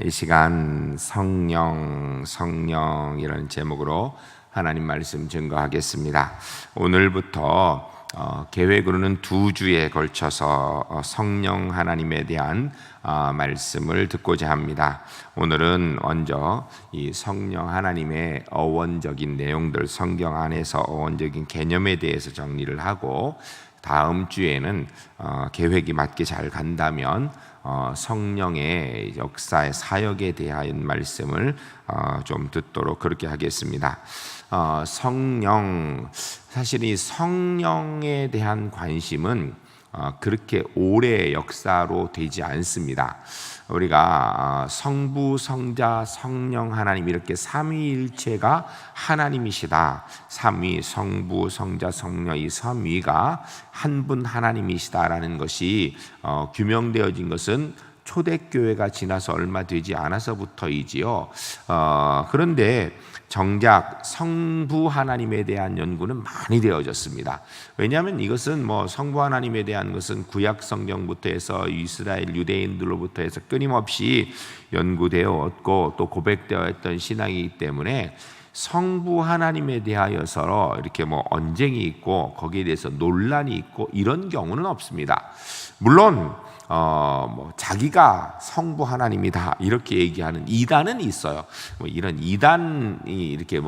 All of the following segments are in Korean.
이 시간 성령이라는 제목으로 하나님 말씀 증거하겠습니다. 오늘부터 계획으로는 2주에 걸쳐서 성령 하나님에 대한 말씀을 듣고자 합니다. 오늘은 먼저 이 성령 하나님의 어원적인 내용들, 성경 안에서 어원적인 개념에 대해서 정리를 하고, 다음 주에는 계획이 맞게 잘 간다면 성령의 역사의 사역에 대한 말씀을 좀 듣도록 그렇게 하겠습니다. 사실 이 성령에 대한 관심은 그렇게 오래 역사로 되지 않습니다. 우리가 성부, 성자, 성령 하나님 이렇게 삼위일체가 하나님이시다. 삼위, 성부, 성자, 성령 이 삼위가 한 분 하나님이시다라는 것이 규명되어진 것은 초대교회가 지나서 얼마 되지 않아서부터이지요. 그런데 정작 성부 하나님에 대한 연구는 많이 되어졌습니다. 왜냐하면 이것은 성부 하나님에 대한 것은 구약 성경부터 해서 이스라엘 유대인들로부터 해서 끊임없이 연구되어 왔고 또 고백되어 있던 신앙이기 때문에 성부 하나님에 대하여서 이렇게 언쟁이 있고 거기에 대해서 논란이 있고 이런 경우는 없습니다. 물론 자기가 성부 하나님이다 이렇게 얘기하는 이단은 있어요. 이런 이단이 이렇게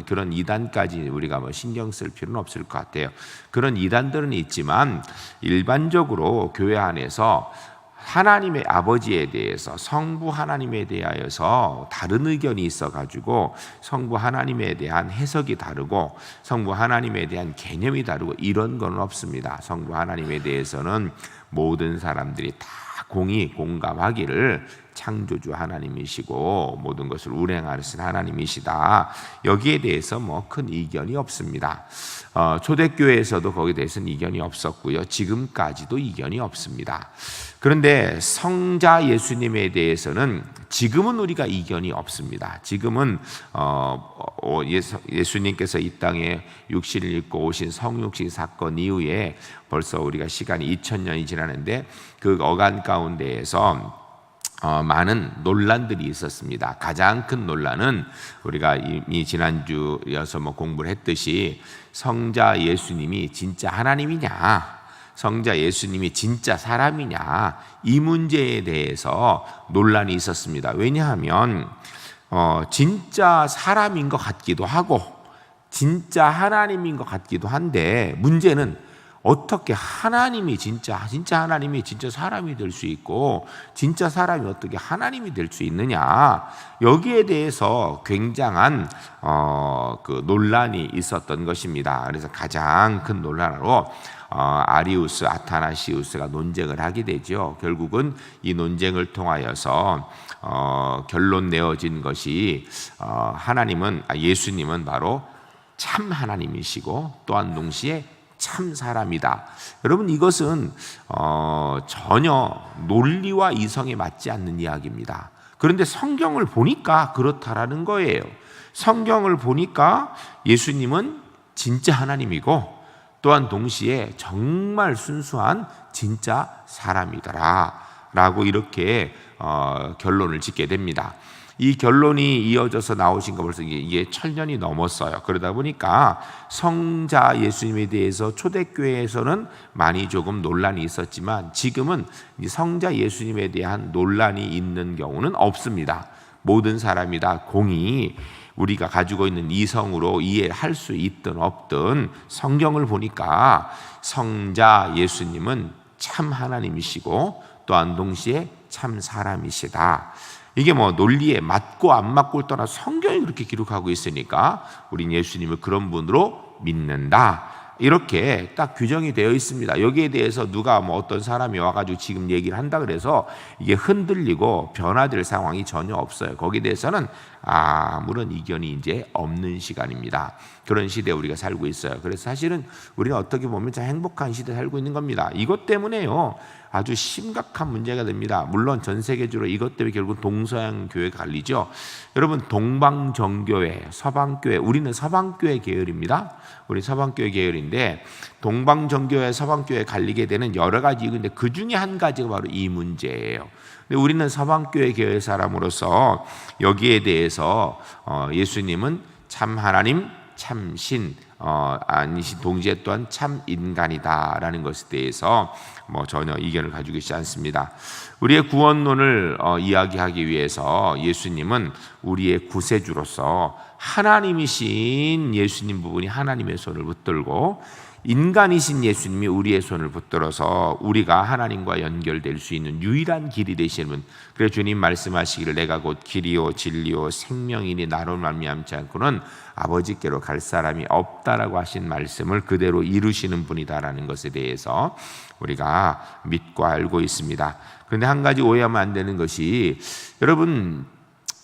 그런 이단까지 우리가 신경 쓸 필요는 없을 것 같아요. 그런 이단들은 있지만 일반적으로 교회 안에서 하나님의 아버지에 대해서 성부 하나님에 대하여서 다른 의견이 있어가지고 성부 하나님에 대한 해석이 다르고 성부 하나님에 대한 개념이 다르고 이런 건 없습니다. 성부 하나님에 대해서는 모든 사람들이 다 공감하기를 창조주 하나님이시고 모든 것을 운행하시는 하나님이시다. 여기에 대해서 큰 이견이 없습니다. 초대교회에서도 거기에 대해서는 이견이 없었고요. 지금까지도 이견이 없습니다. 그런데 성자 예수님에 대해서는 지금은 우리가 이견이 없습니다. 지금은 예수님께서 이 땅에 육신을 입고 오신 성육신 사건 이후에 벌써 우리가 시간이 2000년이 지났는데 그 어간 가운데에서 많은 논란들이 있었습니다. 가장 큰 논란은 우리가 이미 지난주 이어서 공부를 했듯이 성자 예수님이 진짜 하나님이냐, 성자 예수님이 진짜 사람이냐, 이 문제에 대해서 논란이 있었습니다. 왜냐하면 진짜 사람인 것 같기도 하고 진짜 하나님인 것 같기도 한데, 문제는 어떻게 하나님이 진짜 하나님이 진짜 사람이 될 수 있고 진짜 사람이 어떻게 하나님이 될 수 있느냐, 여기에 대해서 굉장한 그 논란이 있었던 것입니다. 그래서 가장 큰 논란으로 아리우스, 아타나시우스가 논쟁을 하게 되죠. 결국은 이 논쟁을 통하여서 결론 내어진 것이 예수님은 바로 참 하나님이시고 또한 동시에 참 사람이다. 여러분, 이것은 전혀 논리와 이성에 맞지 않는 이야기입니다. 그런데 성경을 보니까 그렇다라는 거예요. 성경을 보니까 예수님은 진짜 하나님이고 또한 동시에 정말 순수한 진짜 사람이더라 라고 이렇게 결론을 짓게 됩니다. 이 결론이 이어져서 나오신 거 벌써 이게 1000년이 넘었어요. 그러다 보니까 성자 예수님에 대해서 초대교회에서는 많이 조금 논란이 있었지만 지금은 성자 예수님에 대한 논란이 있는 경우는 없습니다. 모든 사람이 다 공히 우리가 가지고 있는 이성으로 이해할 수 있든 없든 성경을 보니까 성자 예수님은 참 하나님이시고 또한 동시에 참 사람이시다. 이게 논리에 맞고 안 맞고를 떠나 성경이 그렇게 기록하고 있으니까 우린 예수님을 그런 분으로 믿는다. 이렇게 딱 규정이 되어 있습니다. 여기에 대해서 누가 어떤 사람이 와가지고 지금 얘기를 한다 그래서 이게 흔들리고 변화될 상황이 전혀 없어요. 거기에 대해서는 아무런 이견이 이제 없는 시간입니다. 그런 시대에 우리가 살고 있어요. 그래서 사실은 우리는 어떻게 보면 참 행복한 시대에 살고 있는 겁니다. 이것 때문에요, 아주 심각한 문제가 됩니다. 물론 전 세계적으로 이것 때문에 결국 동서양 교회가 갈리죠. 여러분, 동방정교회, 서방교회, 우리는 서방교회 계열입니다. 우리 서방교회 계열인데 동방정교회, 서방교회 갈리게 되는 여러 가지 이유인데 그 중에 한 가지가 바로 이 문제예요. 근데 우리는 서방교회 교회 사람으로서 여기에 대해서 예수님은 참 하나님, 참 신, 아니신 동시에 또한 참 인간이다라는 것에 대해서 전혀 이견을 가지고 있지 않습니다. 우리의 구원론을 이야기하기 위해서 예수님은 우리의 구세주로서 하나님이신 예수님 부분이 하나님의 손을 붙들고, 인간이신 예수님이 우리의 손을 붙들어서 우리가 하나님과 연결될 수 있는 유일한 길이 되시는 분. 그래서 주님 말씀하시기를 내가 곧 길이요 진리요 생명이니 나로 말미암지 않고는 아버지께로 갈 사람이 없다라고 하신 말씀을 그대로 이루시는 분이다라는 것에 대해서 우리가 믿고 알고 있습니다. 그런데 한 가지 오해하면 안 되는 것이, 여러분,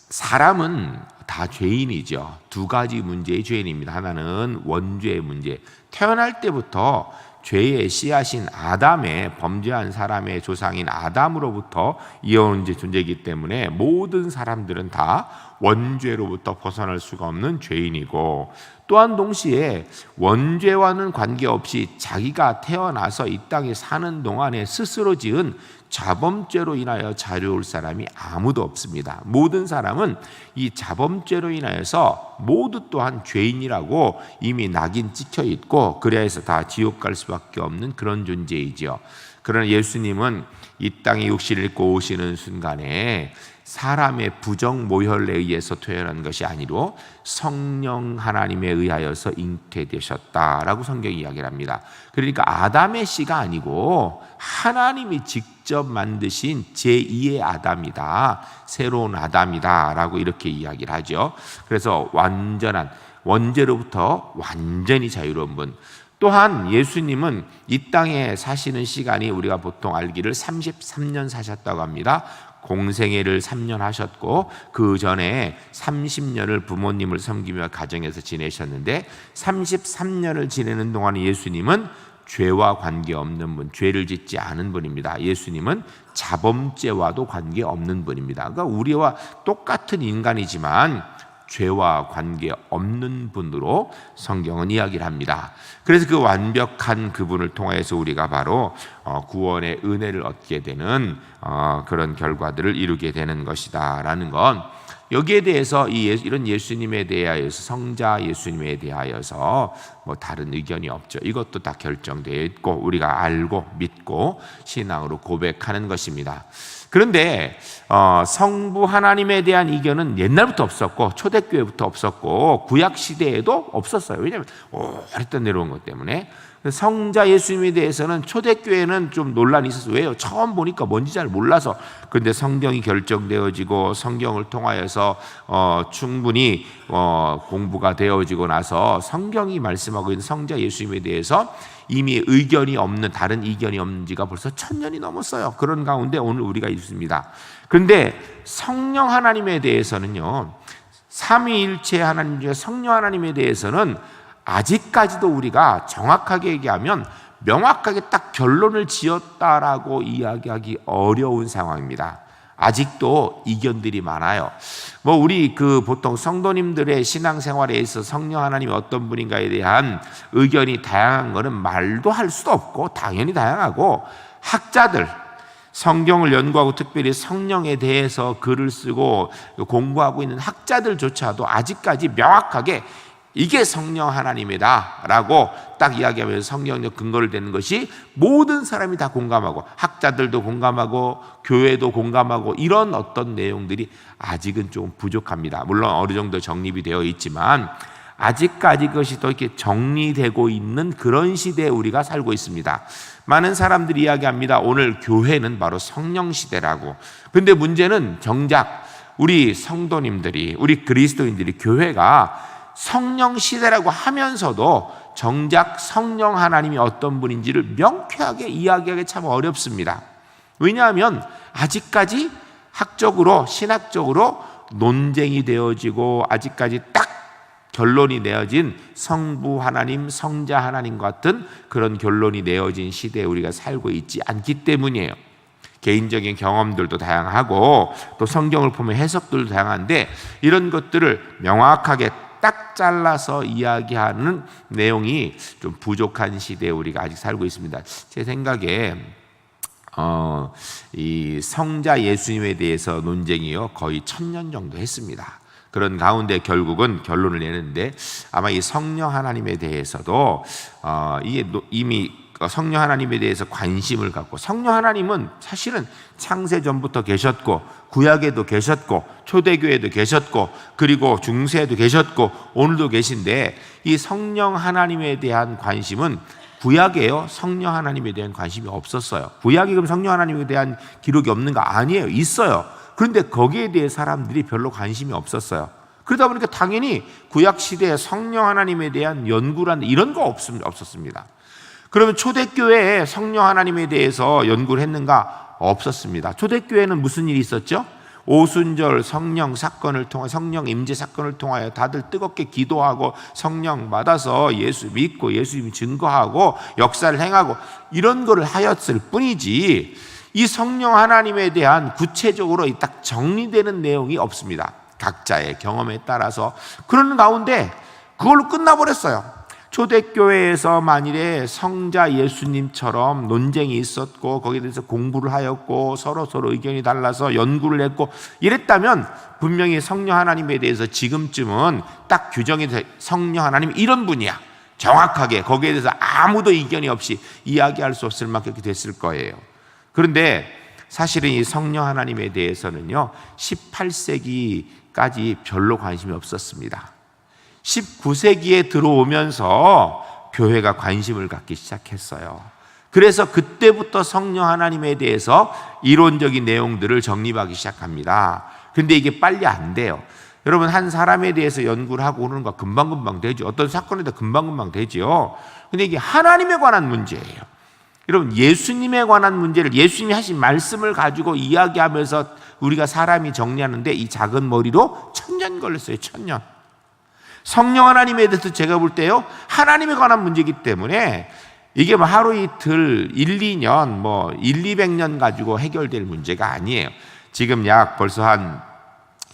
사람은 다 죄인이죠. 두 가지 문제의 죄인입니다. 하나는 원죄의 문제. 태어날 때부터 죄의 씨앗인 아담의, 범죄한 사람의 조상인 아담으로부터 이어온 존재이기 때문에 모든 사람들은 다 원죄로부터 벗어날 수가 없는 죄인이고, 또한 동시에 원죄와는 관계없이 자기가 태어나서 이 땅에 사는 동안에 스스로 지은 자범죄로 인하여 자유로울 사람이 아무도 없습니다. 모든 사람은 이 자범죄로 인하여서 모두 또한 죄인이라고 이미 낙인 찍혀 있고, 그래야 해서 다 지옥 갈 수밖에 없는 그런 존재이지요. 그러나 예수님은 이 땅에 육신을 입고 오시는 순간에 사람의 부정 모혈에 의해서 태어난 것이 아니로 성령 하나님에 의하여서 잉태되셨다라고 성경이 이야기를 합니다. 그러니까 아담의 씨가 아니고 하나님이 직접 만드신 제2의 아담이다, 새로운 아담이다 라고 이렇게 이야기를 하죠. 그래서 완전한 원죄로부터 완전히 자유로운 분. 또한 예수님은 이 땅에 사시는 시간이 우리가 보통 알기를 33년 사셨다고 합니다. 공생애를 3년 하셨고, 그 전에 30년을 부모님을 섬기며 가정에서 지내셨는데, 33년을 지내는 동안 예수님은 죄와 관계없는 분, 죄를 짓지 않은 분입니다. 예수님은 자범죄와도 관계없는 분입니다. 그러니까 우리와 똑같은 인간이지만 죄와 관계없는 분으로 성경은 이야기를 합니다. 그래서 그 완벽한 그분을 통해서 우리가 바로 구원의 은혜를 얻게 되는 그런 결과들을 이루게 되는 것이다 라는 건, 여기에 대해서 이런 예수님에 대하여서, 성자 예수님에 대하여서 다른 의견이 없죠. 이것도 다 결정되어 있고 우리가 알고 믿고 신앙으로 고백하는 것입니다. 그런데 성부 하나님에 대한 이견은 옛날부터 없었고, 초대교회부터 없었고, 구약시대에도 없었어요. 왜냐하면 오랫동안 내려온 것 때문에. 성자 예수님에 대해서는 초대교회는 좀 논란이 있었어요. 왜요? 처음 보니까 뭔지 잘 몰라서. 그런데 성경이 결정되어지고 성경을 통하여서 충분히 공부가 되어지고 나서 성경이 말씀하고 있는 성자 예수님에 대해서 이미 의견이 없는, 다른 이견이 없는 지가 벌써 1000년이 넘었어요. 그런 가운데 오늘 우리가 있습니다. 그런데 성령 하나님에 대해서는요, 삼위일체 하나님 중에 성령 하나님에 대해서는 아직까지도 우리가 정확하게 얘기하면 명확하게 딱 결론을 지었다라고 이야기하기 어려운 상황입니다. 아직도 이견들이 많아요. 우리 보통 성도님들의 신앙생활에 있어서 성령 하나님이 어떤 분인가에 대한 의견이 다양한 것은 말도 할 수도 없고 당연히 다양하고, 학자들, 성경을 연구하고 특별히 성령에 대해서 글을 쓰고 공부하고 있는 학자들조차도 아직까지 명확하게 이게 성령 하나님이다 라고 딱 이야기하면서 성경적 근거를 대는 것이 모든 사람이 다 공감하고, 학자들도 공감하고 교회도 공감하고, 이런 어떤 내용들이 아직은 좀 부족합니다. 물론 어느 정도 정립이 되어 있지만 아직까지 그것이 또 이렇게 정리되고 있는 그런 시대에 우리가 살고 있습니다. 많은 사람들이 이야기합니다. 오늘 교회는 바로 성령 시대라고. 근데 문제는 정작 우리 성도님들이, 우리 그리스도인들이 교회가 성령 시대라고 하면서도 정작 성령 하나님이 어떤 분인지를 명쾌하게 이야기하기 참 어렵습니다. 왜냐하면 아직까지 학적으로, 신학적으로 논쟁이 되어지고 아직까지 딱 결론이 내어진 성부 하나님, 성자 하나님 같은 그런 결론이 내어진 시대에 우리가 살고 있지 않기 때문이에요. 개인적인 경험들도 다양하고 또 성경을 보면 해석들도 다양한데, 이런 것들을 명확하게 딱 잘라서 이야기하는 내용이 좀 부족한 시대에 우리가 아직 살고 있습니다. 제 생각에 이 성자 예수님에 대해서 논쟁이요 거의 1000년 정도 했습니다. 그런 가운데 결국은 결론을 내는데 아마 이 성령 하나님에 대해서도 이게 이미 성령 하나님에 대해서 관심을 갖고, 성령 하나님은 사실은 창세 전부터 계셨고 구약에도 계셨고 초대교회에도 계셨고 그리고 중세에도 계셨고 오늘도 계신데, 이 성령 하나님에 대한 관심은 구약에요 성령 하나님에 대한 관심이 없었어요. 구약에 그럼 성령 하나님에 대한 기록이 없는 거 아니에요. 있어요. 그런데 거기에 대해 사람들이 별로 관심이 없었어요. 그러다 보니까 당연히 구약 시대에 성령 하나님에 대한 연구란 이런 거 없었습니다. 그러면 초대교회에 성령 하나님에 대해서 연구를 했는가? 없었습니다. 초대교회는 무슨 일이 있었죠? 오순절 성령 사건을 통해, 성령 임재 사건을 통하여 다들 뜨겁게 기도하고 성령 받아서 예수 믿고 예수님 증거하고 역사를 행하고 이런 거를 하였을 뿐이지, 이 성령 하나님에 대한 구체적으로 딱 정리되는 내용이 없습니다. 각자의 경험에 따라서. 그런 가운데 그걸로 끝나버렸어요. 초대교회에서 만일에 성자 예수님처럼 논쟁이 있었고 거기에 대해서 공부를 하였고 서로 의견이 달라서 연구를 했고 이랬다면 분명히 성령 하나님에 대해서 지금쯤은 딱 규정이 돼, 성령 하나님 이런 분이야, 정확하게 거기에 대해서 아무도 이견이 없이 이야기할 수 없을 만큼 그렇게 됐을 거예요. 그런데 사실은 이 성령 하나님에 대해서는요 18세기까지 별로 관심이 없었습니다. 19세기에 들어오면서 교회가 관심을 갖기 시작했어요. 그래서 그때부터 성령 하나님에 대해서 이론적인 내용들을 정립하기 시작합니다. 근데 이게 빨리 안 돼요. 여러분, 한 사람에 대해서 연구를 하고 오는 거 금방금방 되죠. 어떤 사건에 대해 금방금방 되죠. 근데 이게 하나님에 관한 문제예요. 여러분, 예수님에 관한 문제를 예수님이 하신 말씀을 가지고 이야기하면서 우리가 사람이 정리하는데 이 작은 머리로 1000년 걸렸어요. 1000년. 성령 하나님에 대해서 제가 볼 때요 하나님에 관한 문제이기 때문에 이게 뭐 하루 이틀 1, 2년 뭐 200년 가지고 해결될 문제가 아니에요. 지금 약 벌써 한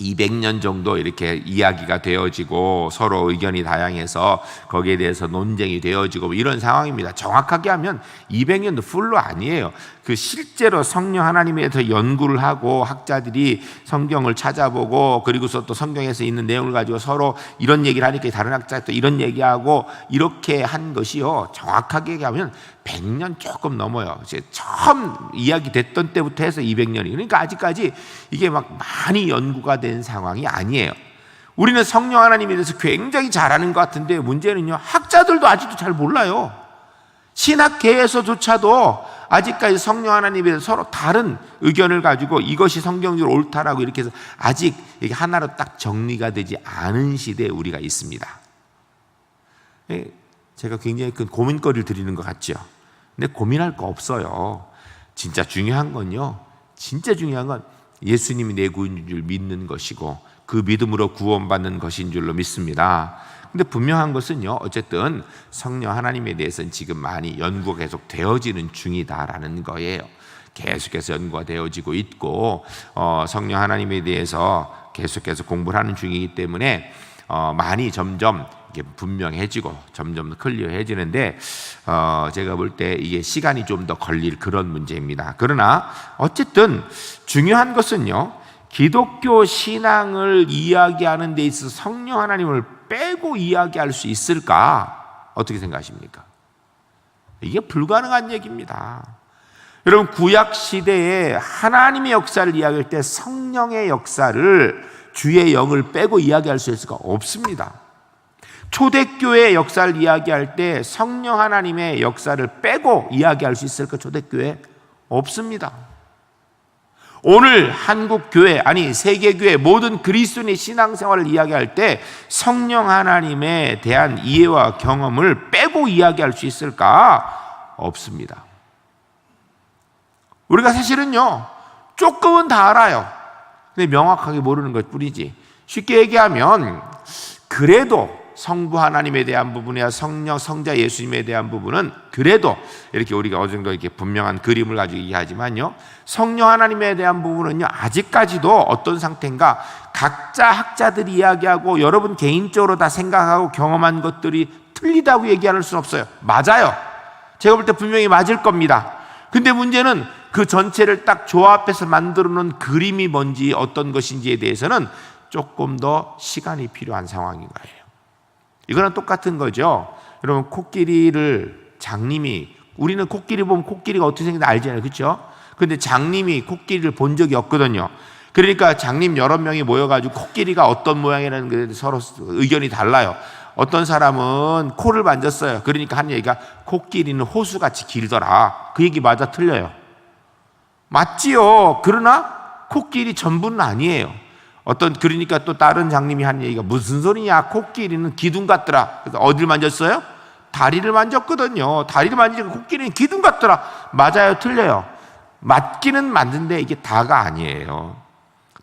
200년 정도 이렇게 이야기가 되어지고 서로 의견이 다양해서 거기에 대해서 논쟁이 되어지고 이런 상황입니다. 정확하게 하면 200년도 풀로 아니에요. 그 실제로 성령 하나님에 대해서 연구를 하고 학자들이 성경을 찾아보고 그리고서 또 성경에서 있는 내용을 가지고 서로 이런 얘기를 하니까 다른 학자가 또 이런 얘기하고 이렇게 한 것이요 정확하게 얘기하면 100년 조금 넘어요. 이제 처음 이야기됐던 때부터 해서 200년이. 그러니까 아직까지 이게 막 많이 연구가 된 상황이 아니에요. 우리는 성령 하나님에 대해서 굉장히 잘 아는 것 같은데 문제는요 학자들도 아직도 잘 몰라요. 신학계에서조차도 아직까지 성령 하나님에 대해서 서로 다른 의견을 가지고 이것이 성경적으로 옳다라고 이렇게 해서 아직 이게 하나로 딱 정리가 되지 않은 시대에 우리가 있습니다. 제가 굉장히 큰 고민거리를 드리는 것 같죠. 근데 고민할 거 없어요. 진짜 중요한 건요, 진짜 중요한 건 예수님이 내 구원인 줄 믿는 것이고 그 믿음으로 구원받는 것인 줄로 믿습니다. 근데 분명한 것은요 어쨌든 성령 하나님에 대해서는 지금 많이 연구가 계속 되어지는 중이다라는 거예요. 계속해서 연구가 되어지고 있고 성령 하나님에 대해서 계속해서 공부를 하는 중이기 때문에 많이 점점 이게 분명해지고 점점 클리어해지는데 제가 볼 때 이게 시간이 좀 더 걸릴 그런 문제입니다. 그러나 어쨌든 중요한 것은요 기독교 신앙을 이야기하는 데 있어서 성령 하나님을 빼고 이야기할 수 있을까? 어떻게 생각하십니까? 이게 불가능한 얘기입니다. 여러분, 구약 시대에 하나님의 역사를 이야기할 때 성령의 역사를 주의 영을 빼고 이야기할 수 있을까? 없습니다. 초대교회의 역사를 이야기할 때 성령 하나님의 역사를 빼고 이야기할 수 있을까? 초대교회? 없습니다. 오늘 한국교회, 아니 세계교회 모든 그리스도인의 신앙생활을 이야기할 때 성령 하나님에 대한 이해와 경험을 빼고 이야기할 수 있을까? 없습니다. 우리가 사실은요 조금은 다 알아요. 근데 명확하게 모르는 것 뿐이지. 쉽게 얘기하면 그래도 성부 하나님에 대한 부분이야 성령, 성자 예수님에 대한 부분은 그래도 이렇게 우리가 어느 정도 이렇게 분명한 그림을 가지고 얘기하지만요 성령 하나님에 대한 부분은요 아직까지도 어떤 상태인가 각자 학자들이 이야기하고 여러분 개인적으로 다 생각하고 경험한 것들이 틀리다고 얘기할 수는 없어요. 맞아요. 제가 볼 때 분명히 맞을 겁니다. 근데 문제는 그 전체를 딱 조합해서 만들어 놓은 그림이 뭔지 어떤 것인지에 대해서는 조금 더 시간이 필요한 상황인 거예요. 이거랑 똑같은 거죠. 여러분, 코끼리를 장님이, 우리는 코끼리 보면 코끼리가 어떻게 생긴지 알잖아요. 그렇죠? 근데 장님이 코끼리를 본 적이 없거든요. 그러니까 장님 여러 명이 모여가지고 코끼리가 어떤 모양이라는 게 서로 의견이 달라요. 어떤 사람은 코를 만졌어요. 그러니까 한 얘기가 코끼리는 호수같이 길더라. 그 얘기 맞아, 틀려요? 맞지요. 그러나 코끼리 전부는 아니에요. 그러니까 또 다른 장님이 한 얘기가 무슨 소리냐, 코끼리는 기둥 같더라. 그래서 어딜 만졌어요? 다리를 만졌거든요. 다리를 만지니까 코끼리는 기둥 같더라. 맞아요, 틀려요? 맞기는 맞는데 이게 다가 아니에요.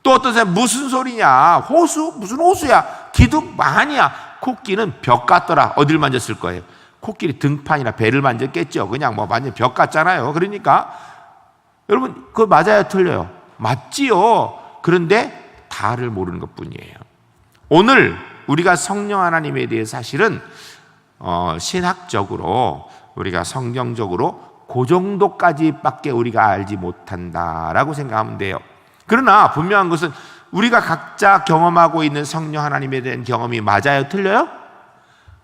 또 어떤 사람 무슨 소리냐, 호수? 무슨 호수야? 기둥? 아니야. 코끼리는 벽 같더라. 어딜 만졌을 거예요? 코끼리 등판이나 배를 만졌겠죠. 그냥 뭐 완전 벽 같잖아요. 그러니까 여러분, 그거 맞아요, 틀려요? 맞지요. 그런데 다를 모르는 것뿐이에요. 오늘 우리가 성령 하나님에 대해 사실은 신학적으로, 우리가 성경적으로 그 정도까지밖에 우리가 알지 못한다라고 생각하면 돼요. 그러나 분명한 것은 우리가 각자 경험하고 있는 성령 하나님에 대한 경험이 맞아요, 틀려요?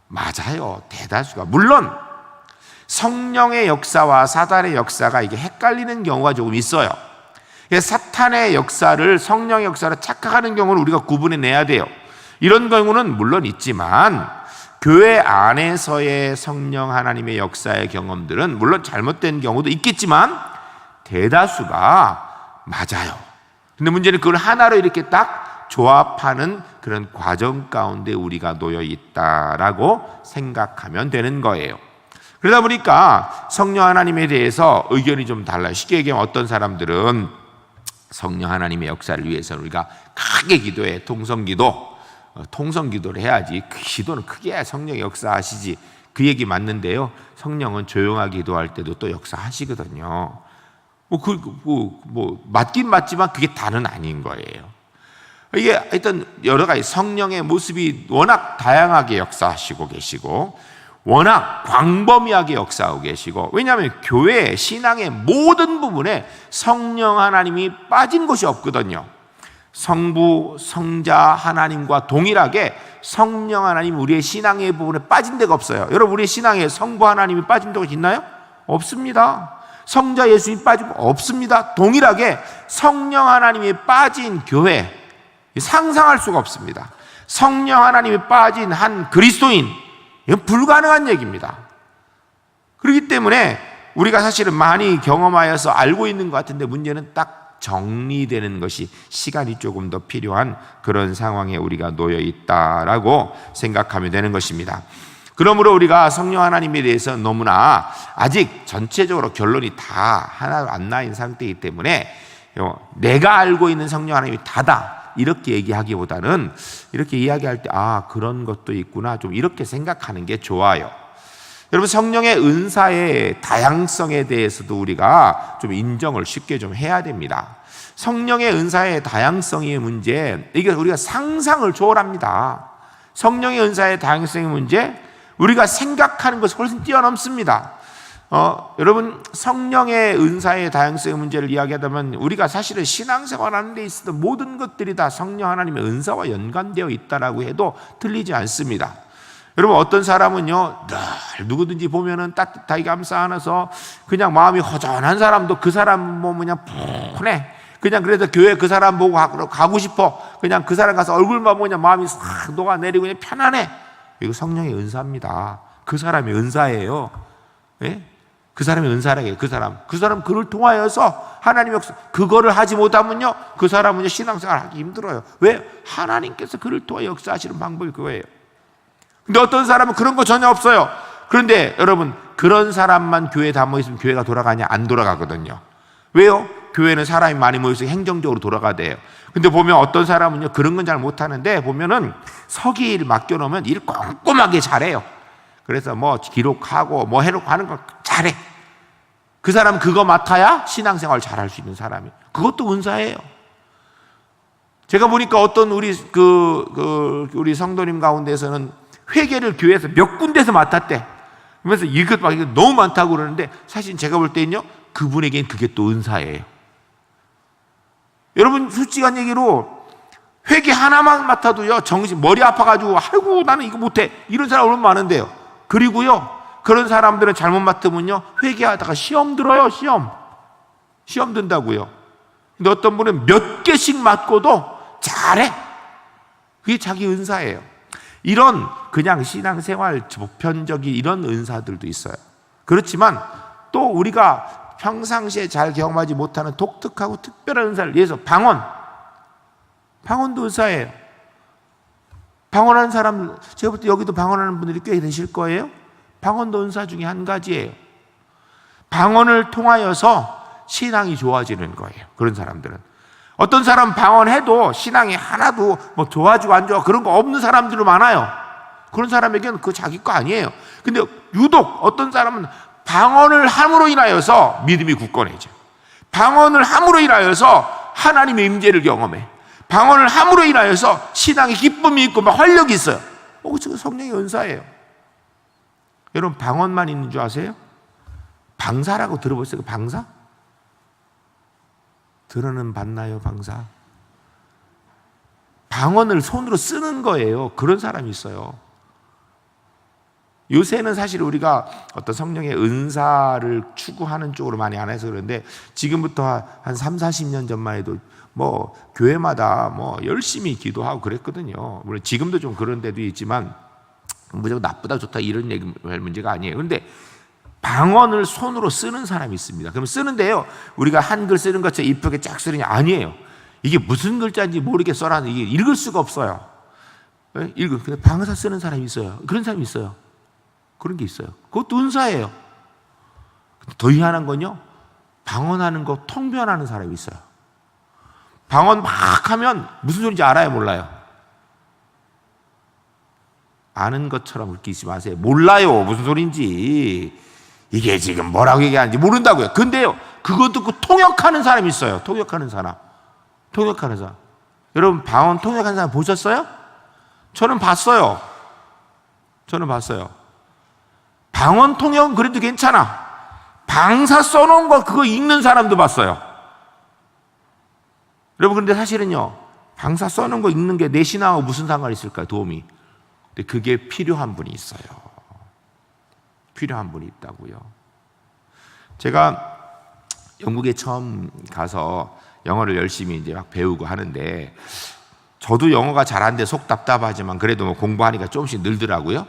맞아요. 대다수가. 물론 성령의 역사와 사단의 역사가 이게 헷갈리는 경우가 조금 있어요. 사탄의 역사를 성령의 역사로 착각하는 경우는 우리가 구분해내야 돼요. 이런 경우는 물론 있지만 교회 안에서의 성령 하나님의 역사의 경험들은 물론 잘못된 경우도 있겠지만 대다수가 맞아요. 근데 문제는 그걸 하나로 이렇게 딱 조합하는 그런 과정 가운데 우리가 놓여 있다라고 생각하면 되는 거예요. 그러다 보니까 성령 하나님에 대해서 의견이 좀 달라요. 쉽게 얘기하면 어떤 사람들은 성령 하나님의 역사를 위해서 우리가 크게 기도해, 통성기도를 해야지. 그 기도는 크게 해야 성령이 역사하시지. 그 얘기 맞는데요, 성령은 조용하게 기도할 때도 또 역사하시거든요. 맞긴 맞지만 그게 다는 아닌 거예요. 이게 하여튼 여러 가지 성령의 모습이 워낙 다양하게 역사하시고 계시고 워낙 광범위하게 역사하고 계시고, 왜냐하면 교회 신앙의 모든 부분에 성령 하나님이 빠진 것이 없거든요. 성부, 성자 하나님과 동일하게 성령 하나님 우리의 신앙의 부분에 빠진 데가 없어요. 여러분, 우리의 신앙에 성부 하나님이 빠진 데가 있나요? 없습니다. 성자 예수님이 빠진 거 없습니다. 동일하게 성령 하나님이 빠진 교회, 상상할 수가 없습니다. 성령 하나님이 빠진 한 그리스도인, 이건 불가능한 얘기입니다. 그렇기 때문에 우리가 사실은 많이 경험하여서 알고 있는 것 같은데 문제는 딱 정리되는 것이 시간이 조금 더 필요한 그런 상황에 우리가 놓여 있다라고 생각하면 되는 것입니다. 그러므로 우리가 성령 하나님에 대해서 너무나 아직 전체적으로 결론이 다 하나도 안 나 있는 상태이기 때문에 내가 알고 있는 성령 하나님이 다다 이렇게 얘기하기보다는 이렇게 이야기할 때 그런 것도 있구나, 좀 이렇게 생각하는 게 좋아요. 여러분, 성령의 은사의 다양성에 대해서도 우리가 좀 인정을 쉽게 좀 해야 됩니다. 성령의 은사의 다양성의 문제, 이게 우리가 상상을 초월합니다. 성령의 은사의 다양성의 문제, 우리가 생각하는 것을 훨씬 뛰어넘습니다. 여러분, 성령의 은사의 다양성의 문제를 이야기하다면 우리가 사실은 신앙생활 하는 데 있어서 모든 것들이 다 성령 하나님의 은사와 연관되어 있다라고 해도 틀리지 않습니다. 여러분, 어떤 사람은요, 늘 누구든지 보면은 따뜻하게 감싸 안아서 그냥 마음이 허전한 사람도 그 사람 보면 그냥 푹해. 그냥 그래서 교회 그 사람 보고 가고 싶어. 그냥 그 사람 가서 얼굴만 보고 그냥 마음이 싹 녹아내리고 그냥 편안해. 이거 성령의 은사입니다. 그 사람의 은사예요. 예? 그 사람의 은사라게 그 사람 그를 통하여서 하나님의 역사, 그거를 하지 못하면요, 그 사람은 신앙생활 하기 힘들어요. 왜? 하나님께서 그를 통해 역사하시는 방법이 그거예요. 근데 어떤 사람은 그런 거 전혀 없어요. 그런데 여러분, 그런 사람만 교회에 다 모였으면 교회가 돌아가냐? 안 돌아가거든요. 왜요? 교회는 사람이 많이 모여서 행정적으로 돌아가대요. 근데 보면 어떤 사람은요, 그런 건 잘 못하는데 보면은 서기일 맡겨놓으면 일 꼼꼼하게 잘해요. 그래서 뭐 기록하고 뭐 해놓고 하는 거 잘해. 그 사람은 그거 맡아야 신앙생활 잘할 수 있는 사람이에요. 그것도 은사예요. 제가 보니까 어떤 우리 우리 성도님 가운데서는 회계를 교회에서 몇 군데서 맡았대. 그래서 이것 막 너무 많다고 그러는데 사실 제가 볼 때는요, 그분에겐 그게 또 은사예요. 여러분, 솔직한 얘기로 회개 하나만 맡아도요, 머리 아파가지고 아이고 나는 이거 못해, 이런 사람 얼마나 많은데요. 그리고요, 그런 사람들은 잘못 맡으면요, 회개하다가 시험 들어요. 시험 든다고요. 근데 어떤 분은 몇 개씩 맡고도 잘해. 그게 자기 은사예요. 이런 그냥 신앙생활 보편적인 이런 은사들도 있어요. 그렇지만 또 우리가 평상시에 잘 경험하지 못하는 독특하고 특별한 은사를, 예를 들어서 방언도 은사예요. 방언하는 사람, 제가 볼 때 여기도 방언하는 분들이 꽤 되실 거예요. 방언도 은사 중에 한 가지예요. 방언을 통하여서 신앙이 좋아지는 거예요. 그런 사람들은. 어떤 사람 방언해도 신앙이 하나도 뭐 좋아지고 안 좋아 그런 거 없는 사람들도 많아요. 그런 사람에게는 그거 자기 거 아니에요. 근데 유독 어떤 사람은 방언을 함으로 인하여서 믿음이 굳건해져. 방언을 함으로 인하여서 하나님의 임재를 경험해. 방언을 함으로 인하여서 신앙의 기쁨이 있고 막 활력이 있어요. 그거 성령의 은사예요. 여러분, 방언만 있는 줄 아세요? 방사라고 들어보셨어요? 방사? 들어는 봤나요, 방사? 방언을 손으로 쓰는 거예요. 그런 사람이 있어요. 요새는 사실 우리가 어떤 성령의 은사를 추구하는 쪽으로 많이 안 해서 그런데, 지금부터 한 3, 40년 전만 해도 뭐 교회마다 뭐 열심히 기도하고 그랬거든요. 물론 지금도 좀 그런 데도 있지만 무조건 나쁘다 좋다 이런 얘기 할 문제가 아니에요. 근데 방언을 손으로 쓰는 사람이 있습니다. 그럼 쓰는데요, 우리가 한글 쓰는 것처럼 이쁘게 쫙 쓰느냐? 아니에요. 이게 무슨 글자인지 모르게 써놨는데 이게 읽을 수가 없어요. 근데 방사 쓰는 사람이 있어요. 그런 사람이 있어요. 그런 게 있어요. 그것도 은사예요. 더 희한한 건요, 방언하는 거 통변하는 사람이 있어요. 방언 막 하면 무슨 소리인지 알아요, 몰라요? 아는 것처럼 웃기지 마세요. 몰라요, 무슨 소리인지. 이게 지금 뭐라고 얘기하는지 모른다고요. 근데요, 그거 듣고 통역하는 사람이 있어요. 통역하는 사람. 여러분, 방언 통역하는 사람 보셨어요? 저는 봤어요. 방언 통역은 그래도 괜찮아. 방사 써놓은 거 그거 읽는 사람도 봤어요. 여러분, 근데 사실은요, 방사 써놓은 거 읽는 게 내 신앙하고 무슨 상관이 있을까요? 도움이. 근데 그게 필요한 분이 있어요. 필요한 분이 있다고요. 제가 영국에 처음 가서 영어를 열심히 이제 막 배우고 하는데, 저도 영어가 잘하는데 속 답답하지만 그래도 뭐 공부하니까 조금씩 늘더라고요.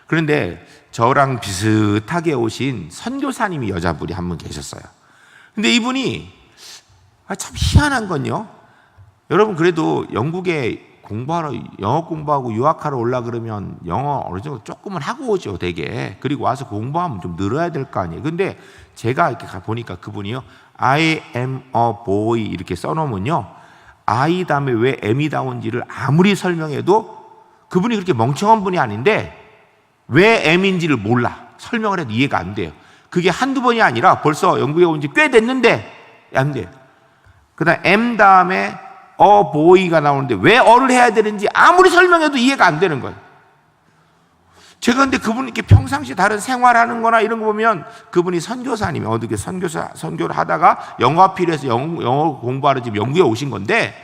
그런데 저랑 비슷하게 오신 선교사님이 여자분이 한 분 계셨어요. 근데 이분이 참 희한한 건요, 여러분, 그래도 영국에 영어 공부하고 유학하러 올라 그러면 영어 어느 정도 조금은 하고 오죠, 되게. 그리고 와서 공부하면 좀 늘어야 될 거 아니에요. 근데 제가 이렇게 보니까 그분이요, I am a boy 이렇게 써놓으면요, I 다음에 왜 M이 나온지를 아무리 설명해도 그분이 그렇게 멍청한 분이 아닌데 왜 M인지를 몰라. 설명을 해도 이해가 안 돼요. 그게 한두 번이 아니라 벌써 영국에 온 지 꽤 됐는데 안 돼요. 그 다음에 M 다음에 boy가 나오는데 왜 어를 해야 되는지 아무리 설명해도 이해가 안 되는 거예요. 제가 근데 그분 이렇게 평상시 다른 생활하는 거나 이런 거 보면 그분이 선교사님이 어떻게 선교를 하다가 영어가 필요해서 영어 공부하러 지금 영국에 오신 건데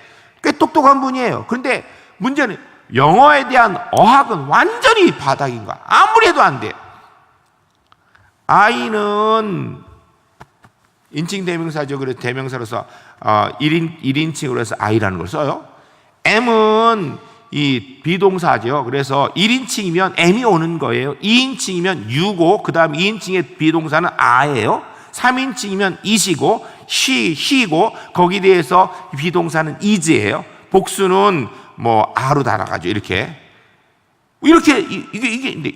꽤 똑똑한 분이에요. 그런데 문제는 영어에 대한 어학은 완전히 바닥인 거야. 아무리 해도 안 돼. I는 인칭 대명사죠. 그래서 대명사로서 1인칭으로 해서 I라는 걸 써요. M은 이 비동사죠. 그래서 1인칭이면 M이 오는 거예요. 2인칭이면 you고 그 다음 2인칭의 비동사는 I예요. 3인칭이면 it이고 he고 거기에 대해서 비동사는 is예요. 복수는 뭐 R로 달아가지고 이렇게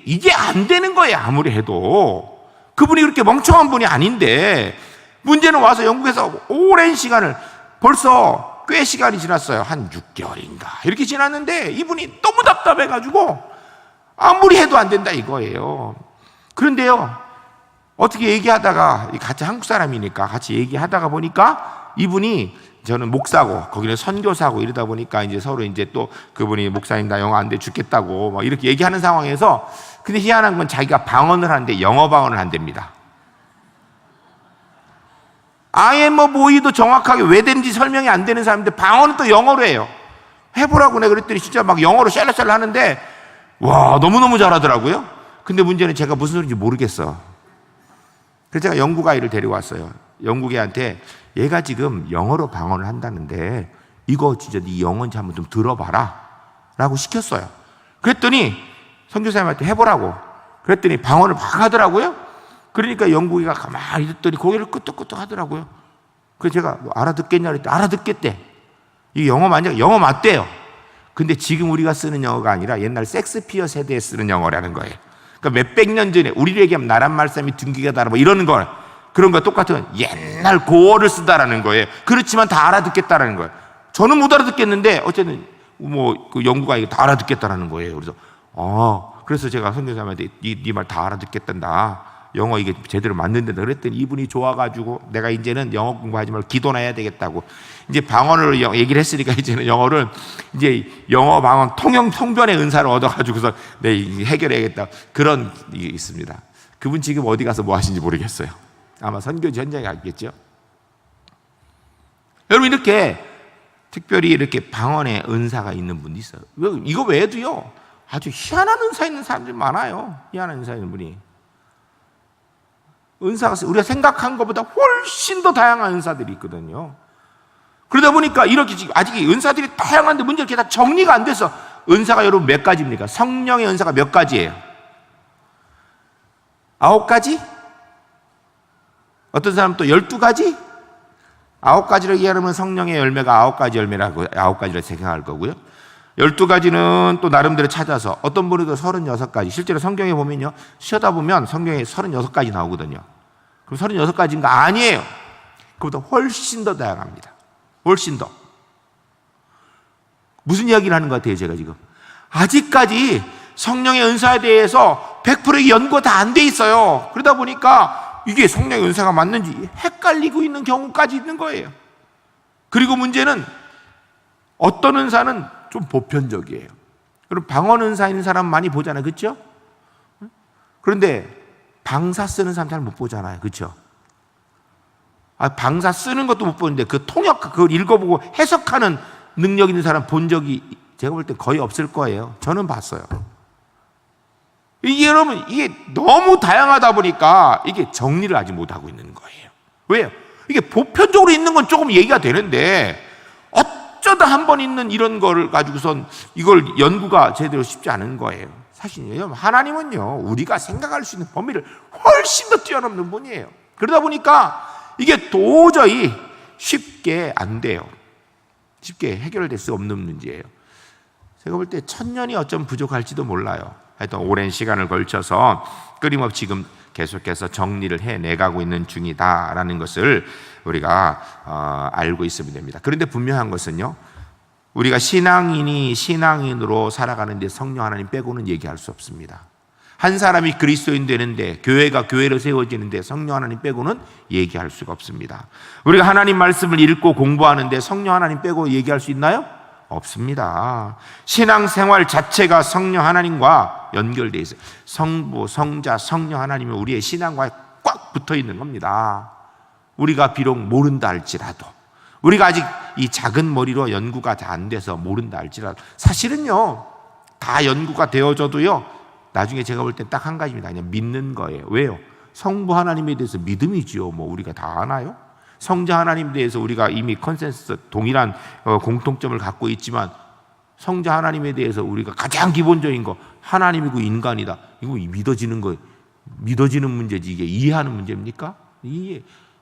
이게 안 되는 거예요. 아무리 해도. 그분이 그렇게 멍청한 분이 아닌데 문제는 와서 영국에서 오랜 시간을 벌써 꽤 시간이 지났어요. 한 6개월인가 이렇게 지났는데 이분이 너무 답답해가지고 아무리 해도 안 된다 이거예요. 그런데요, 어떻게 얘기하다가 같이 한국 사람이니까 같이 얘기하다가 보니까 이분이 저는 목사고 거기는 선교사고 이러다 보니까 이제 서로 이제 또 그분이 목사님 나 영어 안 돼 죽겠다고 막 이렇게 얘기하는 상황에서 근데 희한한 건 자기가 방언을 하는데 영어 방언을 한답니다. I am a boy도 정확하게 왜 되는지 설명이 안 되는 사람인데 방언은 또 영어로 해요. 해보라고 내가 그랬더니 진짜 막 영어로 샬라샬라 하는데 와, 너무너무 잘하더라고요. 근데 문제는 제가 무슨 소리인지 모르겠어. 그래서 제가 영국 아이를 데리고 왔어요. 영국 애한테 얘가 지금 영어로 방언을 한다는데 이거 진짜 네 영어인지 한번 좀 들어봐라 라고 시켰어요. 그랬더니 선교사님한테 해보라고 그랬더니 방언을 막 하더라고요. 그러니까 영국이가 가만히 듣더니 고개를 끄덕끄덕 하더라고요. 그래서 제가 뭐 알아듣겠냐 그랬더니 알아듣겠대. 이게 영어 맞냐? 영어 맞대요. 근데 지금 우리가 쓰는 영어가 아니라 옛날 섹스피어 세대에 쓰는 영어라는 거예요. 그러니까 몇백 년 전에 우리를 얘기하면 나란 말씀이 둔기가다 뭐 이러는 거 그런 거 똑같은 옛날 고어를 쓰다라는 거예요. 그렇지만 다 알아듣겠다라는 거예요. 저는 못 알아듣겠는데 어쨌든 뭐 그 영국아 이거 다 알아듣겠다라는 거예요. 그래서 제가 선교사님한테 네 말 다 알아듣겠단다. 영어 이게 제대로 맞는다 그랬더니 이분이 좋아가지고 내가 이제는 영어 공부하지 말고 기도나 해야 되겠다고 이제 방언으로 얘기를 했으니까 이제는 영어를 이제 영어 방언 통변의 은사를 얻어가지고서 해결해야겠다 그런 게 있습니다. 그분 지금 어디 가서 뭐 하시는지 모르겠어요. 아마 선교지 현장에 갔겠죠. 여러분 이렇게 특별히 이렇게 방언의 은사가 있는 분이 있어요. 이거 외에도요 아주 희한한 은사 있는 사람들이 많아요. 희한한 은사 있는 분이. 은사가 우리가 생각한 것보다 훨씬 더 다양한 은사들이 있거든요. 그러다 보니까 이렇게 아직 은사들이 다양한데 문제가 이렇게 다 정리가 안 돼서 은사가 여러분 몇 가지입니까? 성령의 은사가 몇 가지예요? 9가지? 어떤 사람은 또 12가지? 9가지를 얘기하면 성령의 열매가 9가지 열매라고 9가지를 생각할 거고요. 12가지는 또 나름대로 찾아서 어떤 분은 36가지. 실제로 성경에 보면요. 쉬어다 보면 성경에 36가지 나오거든요. 그럼 36가지인가? 아니에요. 그보다 훨씬 더 다양합니다. 훨씬 더. 무슨 이야기를 하는 것 같아요, 제가 지금? 아직까지 성령의 은사에 대해서 100% 연구가 다 안 돼 있어요. 그러다 보니까 이게 성령의 은사가 맞는지 헷갈리고 있는 경우까지 있는 거예요. 그리고 문제는 어떤 은사는 좀 보편적이에요. 그럼 방언 은사 있는 사람 많이 보잖아요. 그렇죠? 그런데 방사 쓰는 사람 잘 못 보잖아요. 그렇죠? 방사 쓰는 것도 못 보는데 그 통역 그걸 읽어보고 해석하는 능력 있는 사람 본 적이 제가 볼 때 거의 없을 거예요. 저는 봤어요. 이게 여러분 이게 너무 다양하다 보니까 이게 정리를 아직 못 하고 있는 거예요. 왜요? 이게 보편적으로 있는 건 조금 얘기가 되는데 어쩌다 한 번 있는 이런 거를 가지고선 이걸 연구가 제대로 쉽지 않은 거예요. 사실 하나님은요 우리가 생각할 수 있는 범위를 훨씬 더 뛰어넘는 분이에요. 그러다 보니까 이게 도저히 쉽게 안 돼요. 쉽게 해결될 수 없는 문제예요. 제가 볼 때 1000년이 어쩜 부족할지도 몰라요. 하여튼 오랜 시간을 걸쳐서 끊임없이 지금 계속해서 정리를 해내가고 있는 중이다라는 것을 우리가 알고 있으면 됩니다. 그런데 분명한 것은요, 우리가 신앙인이 신앙인으로 살아가는데 성령 하나님 빼고는 얘기할 수 없습니다. 한 사람이 그리스도인 되는데 교회가 교회로 세워지는데 성령 하나님 빼고는 얘기할 수가 없습니다. 우리가 하나님 말씀을 읽고 공부하는데 성령 하나님 빼고 얘기할 수 있나요? 없습니다. 신앙생활 자체가 성령 하나님과 연결되어 있어요. 성부, 성자, 성령 하나님이 우리의 신앙과 꽉 붙어 있는 겁니다. 우리가 비록 모른다 할지라도, 우리가 아직 이 작은 머리로 연구가 다 안 돼서 모른다 할지라도, 사실은요 다 연구가 되어져도요 나중에 제가 볼 땐 딱 한 가지입니다. 그냥 믿는 거예요. 왜요? 성부 하나님에 대해서 믿음이지요. 뭐 우리가 다 아나요? 성자 하나님에 대해서 우리가 이미 컨센서스 동일한 공통점을 갖고 있지만 성자 하나님에 대해서 우리가 가장 기본적인 거 하나님이고 인간이다. 이거 믿어지는 거, 믿어지는 문제지 이게 이해하는 문제입니까?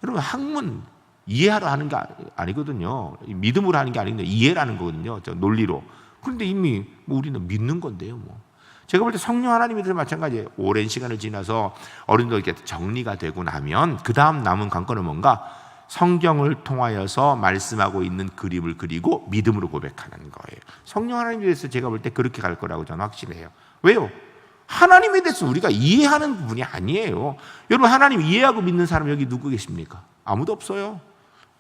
여러분 학문 이해하러 하는 게 아니거든요. 믿음으로 하는 게 아니거든요. 이해라는 거거든요. 논리로. 그런데 이미 뭐 우리는 믿는 건데요. 뭐. 제가 볼 때 성령 하나님이도 마찬가지예요. 오랜 시간을 지나서 어른들 이렇게 정리가 되고 나면 그 다음 남은 관건은 뭔가? 성경을 통하여서 말씀하고 있는 그림을 그리고 믿음으로 고백하는 거예요. 성령 하나님에 대해서 제가 볼 때 그렇게 갈 거라고 저는 확신해요. 왜요? 하나님에 대해서 우리가 이해하는 부분이 아니에요. 여러분 하나님 이해하고 믿는 사람 여기 누구 계십니까? 아무도 없어요.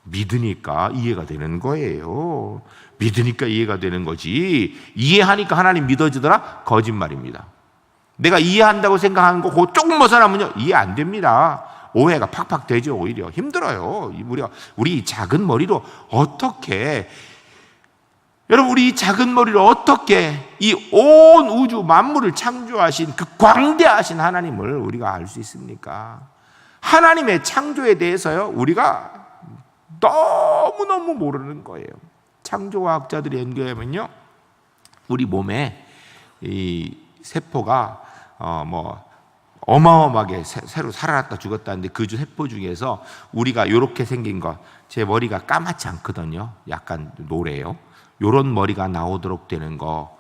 믿으니까 이해가 되는 거예요. 믿으니까 이해가 되는 거지 이해하니까 하나님 믿어지더라? 거짓말입니다. 내가 이해한다고 생각하는 거 그거 조금 벗어나면요 이해 안 됩니다. 오해가 팍팍 되죠. 오히려 힘들어요. 우리 작은 머리로 어떻게, 여러분, 우리 작은 머리로 어떻게 이 온 우주 만물을 창조하신 그 광대하신 하나님을 우리가 알 수 있습니까? 하나님의 창조에 대해서요, 우리가 너무너무 모르는 거예요. 창조과학자들이 연구해보면요, 우리 몸에 이 세포가 어마어마하게 새로 살아났다 죽었다 하는데, 그 세포 중에서 우리가 이렇게 생긴 것, 제 머리가 까맣지 않거든요. 약간 노래요. 요런 머리가 나오도록 되는 거,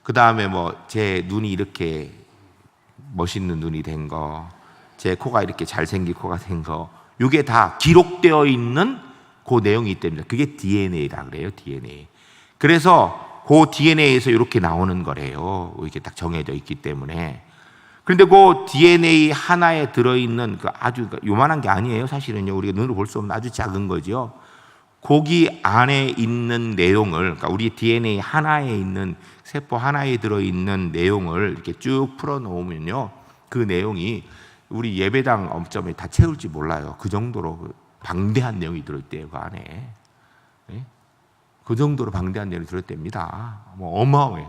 그 다음에 제 눈이 이렇게 멋있는 눈이 된 거, 제 코가 이렇게 잘생긴 코가 된 거, 이게 다 기록되어 있는 그 내용이 있답니다. 그게 DNA라 그래요. DNA. 그래서 그 DNA에서 이렇게 나오는 거래요. 이렇게 딱 정해져 있기 때문에. 그런데 그 DNA 하나에 들어있는 그 아주 요만한 게 아니에요. 사실은요, 우리가 눈으로 볼 수 없는 아주 작은 거죠. 거기 안에 있는 내용을, 그러니까 우리 DNA 하나에 있는, 세포 하나에 들어있는 내용을 이렇게 쭉 풀어놓으면요, 그 내용이 우리 예배당 엄점에 다 채울지 몰라요. 그 정도로 방대한 내용이 들어있대요, 그 안에. 네? 그 정도로 방대한 내용이 들어있답니다. 어마어마해.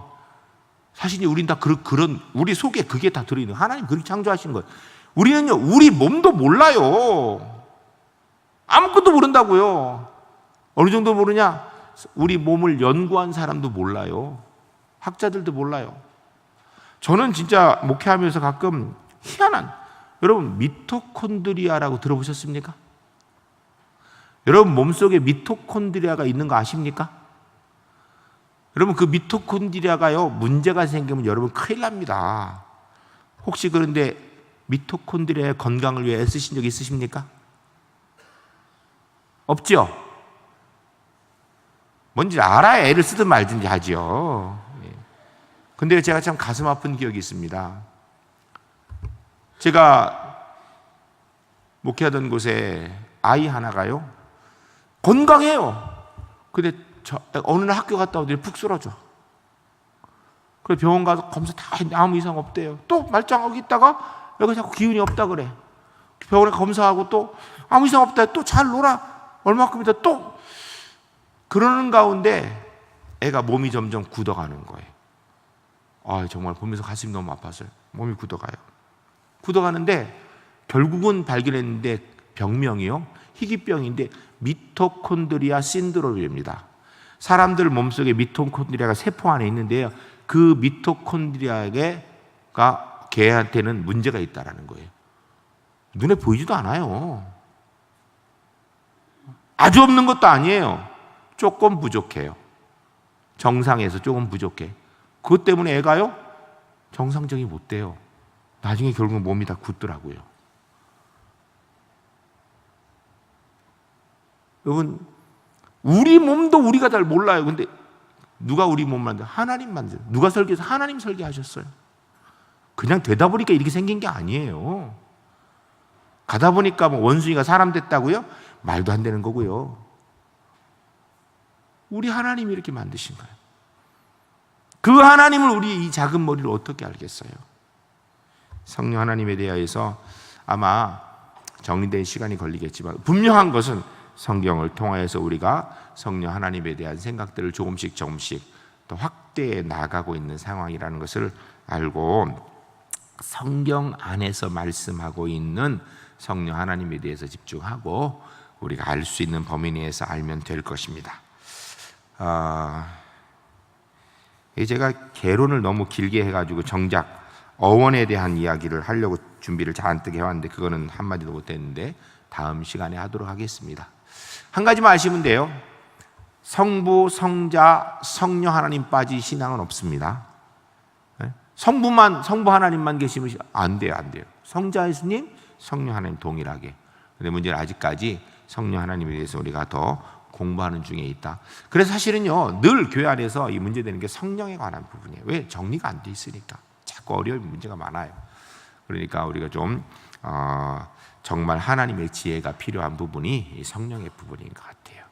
사실 우린 다 그런, 우리 속에 그게 다 들어있는, 하나님 그렇게 창조하신 거예요. 우리는요, 우리 몸도 몰라요. 아무것도 모른다고요. 어느 정도 모르냐? 우리 몸을 연구한 사람도 몰라요. 학자들도 몰라요. 저는 진짜 목회하면서 가끔 희한한, 여러분, 미토콘드리아라고 들어보셨습니까? 여러분 몸속에 미토콘드리아가 있는 거 아십니까? 여러분, 그 미토콘드리아가요, 문제가 생기면 여러분 큰일 납니다. 혹시 그런데 미토콘드리아의 건강을 위해 애쓰신 적 있으십니까? 없죠? 뭔지 알아야 애를 쓰든 말든지 하죠. 근데 제가 참 가슴 아픈 기억이 있습니다. 제가 목회하던 곳에 아이 하나가요, 건강해요. 근데 어느 날 학교 갔다 오더니 푹 쓰러져. 그래서 병원 가서 검사 다 했는데 아무 이상 없대요. 또 말짱하고 있다가 여기 자꾸 기운이 없다 그래. 병원에 검사하고 또 아무 이상 없다. 또 잘 놀아. 얼마큼 있다 또. 그러는 가운데 애가 몸이 점점 굳어가는 거예요. 정말 보면서 가슴이 너무 아팠어요. 몸이 굳어가요. 굳어가는데 결국은 발견했는데 병명이요, 희귀병인데 미토콘드리아 신드롬입니다. 사람들 몸속에 미토콘드리아가 세포 안에 있는데요, 그 미토콘드리아가 걔한테는 문제가 있다라는 거예요. 눈에 보이지도 않아요. 아주 없는 것도 아니에요. 조금 부족해요. 정상에서 조금 부족해. 그것 때문에 애가요, 정상적이 못 돼요. 나중에 결국 몸이 다 굳더라고요. 여러분, 우리 몸도 우리가 잘 몰라요. 근데 누가 우리 몸 만들어? 하나님 만들어. 누가 설계해서? 하나님 설계하셨어요. 그냥 되다 보니까 이렇게 생긴 게 아니에요. 가다 보니까 원숭이가 사람 됐다고요? 말도 안 되는 거고요. 우리 하나님이 이렇게 만드신 거예요. 그 하나님을 우리 이 작은 머리로 어떻게 알겠어요? 성령 하나님에 대해서 아마 정리된 시간이 걸리겠지만, 분명한 것은 성경을 통하여서 우리가 성령 하나님에 대한 생각들을 조금씩 더 확대해 나가고 있는 상황이라는 것을 알고, 성경 안에서 말씀하고 있는 성령 하나님에 대해서 집중하고 우리가 알 수 있는 범위 내에서 알면 될 것입니다. 제가 개론을 너무 길게 해가지고 정작 어원에 대한 이야기를 하려고 준비를 잔뜩 해왔는데 그거는 한마디도 못했는데 다음 시간에 하도록 하겠습니다. 한 가지만 아시면 돼요. 성부, 성자, 성령 하나님 빠진 신앙은 없습니다. 성부 하나님만 계시면 안 돼요. 성자 예수님, 성령 하나님 동일하게. 근데 문제는 아직까지 성령 하나님에 대해서 우리가 더 공부하는 중에 있다. 그래서 사실은요, 늘 교회 안에서 이 문제되는 게 성령에 관한 부분이에요. 왜? 정리가 안 돼 있으니까. 자꾸 어려운 문제가 많아요. 그러니까 우리가 좀 정말 하나님의 지혜가 필요한 부분이 이 성령의 부분인 것 같아요.